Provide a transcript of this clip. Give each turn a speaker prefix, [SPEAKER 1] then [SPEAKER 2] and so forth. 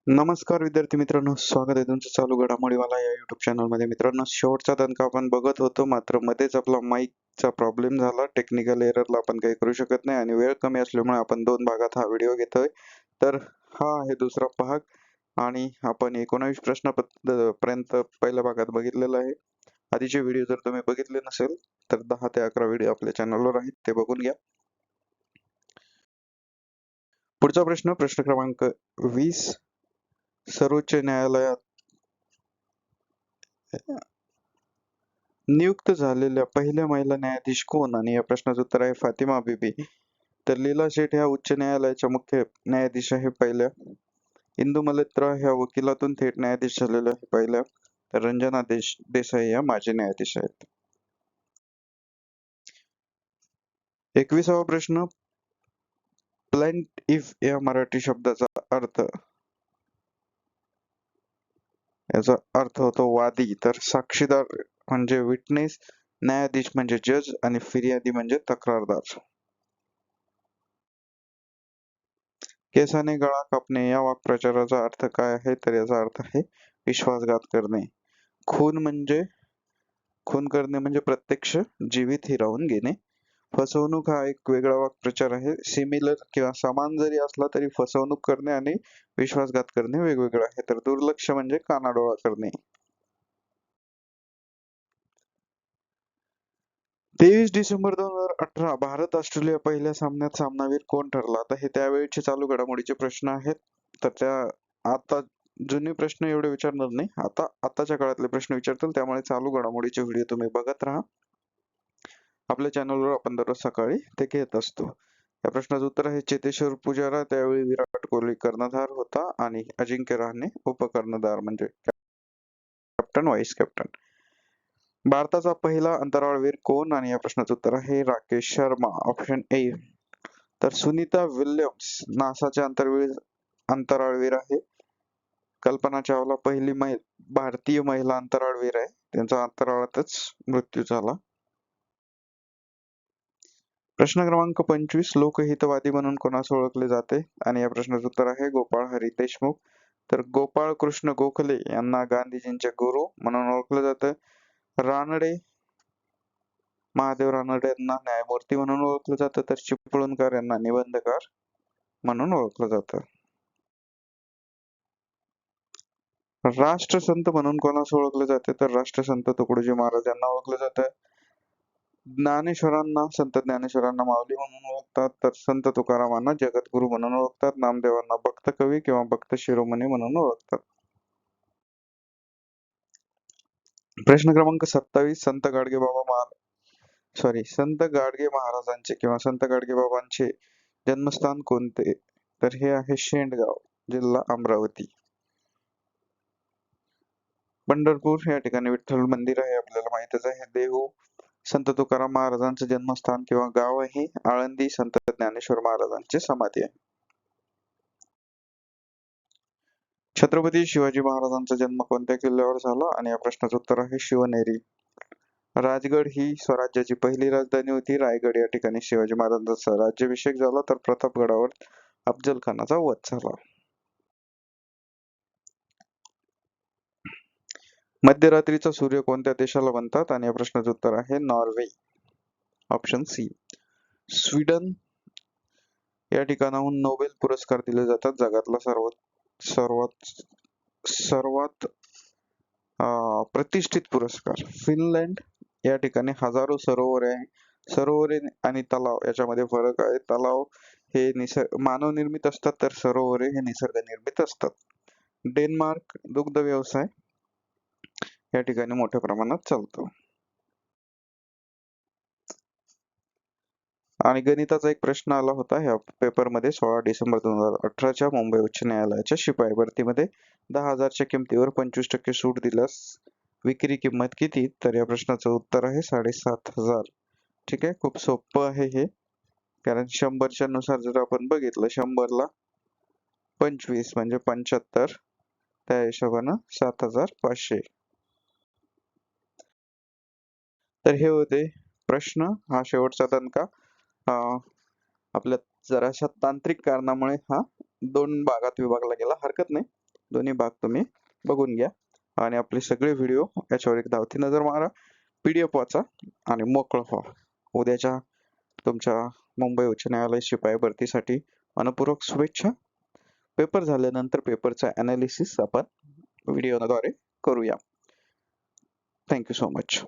[SPEAKER 1] नमस्कार विद्यार्थी मित्रांनो, स्वागत आहे तुमचं चालू घडामोडीवाला या युट्यूब चॅनल मध्ये. मित्रांनो, शेवटचा दणक आपण बघत होतो, मात्र मध्येच आपला माईकचा प्रॉब्लेम झाला. टेक्निकल एररला आपण काही करू शकत नाही आणि वेळ कमी असल्यामुळे आपण 2 भागात हा व्हिडिओ घेतोय. तर हा आहे दुसरा भाग आणि आपण 19 पर्यंत पहिल्या भागात बघितलेला आहे. आधीचे व्हिडिओ जर तुम्ही बघितले नसेल तर 10 ते 11 व्हिडिओ आपल्या चॅनलवर आहेत, ते बघून घ्या. पुढचा प्रश्न क्रमांक 20. सर्वोच्च न्यायालयात नियुक्त झालेल्या पहिल्या महिला न्यायाधीश कोण? आणि या प्रश्नाचं उत्तर आहे फातिमा बीबी. तर लीला शेठ ह्या उच्च न्यायालयाच्या मुख्य न्यायाधीश आहे पहिल्या. इंदू मल्होत्रा ह्या वकिलातून थेट न्यायाधीश झालेल्या आहे पहिल्या. तर रंजना देसाई या माजी न्यायाधीश आहेत. 21वा प्रश्न. प्लेंटिफ या मराठी शब्दाचा अर्थ. याचा अर्थ होतो वादी. तर साक्षीदार म्हणजे विटनेस, न्यायाधीश म्हणजे जज आणि फिर्यादी म्हणजे तक्रारदार. केसाने गळा कापणे या वाक्प्रचाराचा अर्थ काय आहे? तर याचा अर्थ आहे विश्वासघात करणे. खून करणे म्हणजे प्रत्यक्ष जीवित हिरावून घेणे. फसवणूक हा एक वेगळा वाक्प्रचार आहे. सिमिलर किंवा समान जरी असला तरी फसवणूक करणे आणि विश्वासघात करणे वेगवेगळं आहे. तर दुर्लक्ष म्हणजे कानाडोळा करणे. 23 डिसेंबर 2018 भारत ऑस्ट्रेलिया पहिल्या सामन्यात सामनावीर कोण ठरला? आता हे त्यावेळीचे चालू घडामोडीचे प्रश्न आहेत. तर त्या आता जुने प्रश्न एवढे विचारणार नाही. आताच्या काळातले प्रश्न विचारतील, त्यामुळे चालू घडामोडीचे व्हिडिओ तुम्ही बघत राहा. आपल्या चॅनलवर आपण दररोज सकाळी ते घेत असतो. या प्रश्नाचं उत्तर आहे चेतेश्वर पुजारा. त्यावेळी विराट कोहली कर्णधार होता आणि अजिंक्य रहाणे उपकर्णधार म्हणजे कॅप्टन व्हाईस कॅप्टन. भारताचा पहिला अंतराळवीर कोण? आणि या प्रश्नाचं उत्तर आहे राकेश शर्मा, ऑप्शन ए. तर सुनीता विल्यम्स नासाच्या अंतराळवीर आहे. कल्पना चावला पहिली भारतीय महिला अंतराळवीर आहे. त्यांचा अंतराळातच मृत्यू झाला. प्रश्न क्रमांक 25. लोकहितवादी म्हणून कोणास ओळखले जाते? आणि या प्रश्नाचं उत्तर आहे गोपाळ हरी देशमुख. तर गोपाळ कृष्ण गोखले यांना गांधीजींचे गुरु म्हणून ओळखलं जातं. महादेव रानडे यांना न्यायमूर्ती म्हणून ओळखलं जातं. तर चिपळूणकर यांना निबंधकार म्हणून ओळखलं जातं. राष्ट्रसंत म्हणून कोणास ओळखले जाते? तर राष्ट्रसंत तुकडोजी महाराज यांना ओळखलं जातं. संत ज्ञानेश्वरांना माऊली म्हणून ओळखतात. तर संत तुकारामांना जगद्गुरू म्हणून ओळखतात. नामदेवांना भक्त कवी किंवा भक्त शिरोमणी म्हणून ओळखतात. प्रश्न क्रमांक 27. संत गाडगे महाराजांचे किंवा संत गाडगे बाबांचे जन्मस्थान कोणते? तर हे आहे शेंडगाव, जिल्हा अमरावती. पंढरपूर या ठिकाणी विठ्ठल मंदिर आहे, आपल्याला माहितच आहे. देहू संत तुकाराम महाराजांचे जन्मस्थान किंवा गाव आहे. आळंदी संत ज्ञानेश्वर महाराजांची समाधी आहे. छत्रपती शिवाजी महाराजांचा जन्म कोणत्या किल्ल्यावर झाला? आणि या प्रश्नाचं उत्तर आहे शिवनेरी. राजगड ही स्वराज्याची पहिली राजधानी होती. रायगड या ठिकाणी शिवाजी महाराजांचा राज्याभिषेक झाला. तर प्रतापगडावर अफजल खानाचा वध झाला. मध्यरात्रीचा सूर्य कोणत्या देशाला म्हणतात? आणि या प्रश्नाचं उत्तर आहे नॉर्वे, ऑप्शन सी. स्वीडन या ठिकाणाहून नोबेल पुरस्कार दिले जातात. जगातला सर्वात प्रतिष्ठित पुरस्कार. फिनलँड या ठिकाणी हजारो सरोवरे आहे. सरोवरे आणि तलाव याच्यामध्ये फरक आहे. तलाव हे मानवनिर्मित असतात, तर सरोवरे हे निसर्गनिर्मित असतात. डेन्मार्क दुग्ध व्यवसाय या ठिकाणी मोठ्या प्रमाणात चालतो. आणि गणिताचा एक प्रश्न आला होता ह्या पेपरमध्ये 16 डिसेंबर 2018च्या मुंबई उच्च न्यायालयाच्या शिपाई भरतीमध्ये 10,000च्या किमतीवर 25% सूट दिल्यास विक्री किंमत किती? तर या प्रश्नाचं उत्तर आहे 7,500. ठीक आहे, खूप सोपं आहे हे, कारण 100च्या नुसार जर आपण बघितलं 100ला 25 म्हणजे 75, त्या हिशोबानं 7,500. तर हे होते प्रश्न. हा शेवटचा दणका. आपल्या जराशा तांत्रिक कारणामुळे हा 2 भागात विभागला गेला, हरकत नाही. दोन्ही भाग तुम्ही बघून घ्या आणि आपले सगळे व्हिडिओ याच्यावर एक धावती नजर मारा, PDF वाचा आणि मोकळं व्हा. उद्याच्या तुमच्या मुंबई उच्च न्यायालय शिपाई भरतीसाठी मनपूर्वक शुभेच्छा. पेपर झाल्यानंतर पेपरचा अनालिसिस आपण व्हिडिओद्वारे करूया. Thank you so much.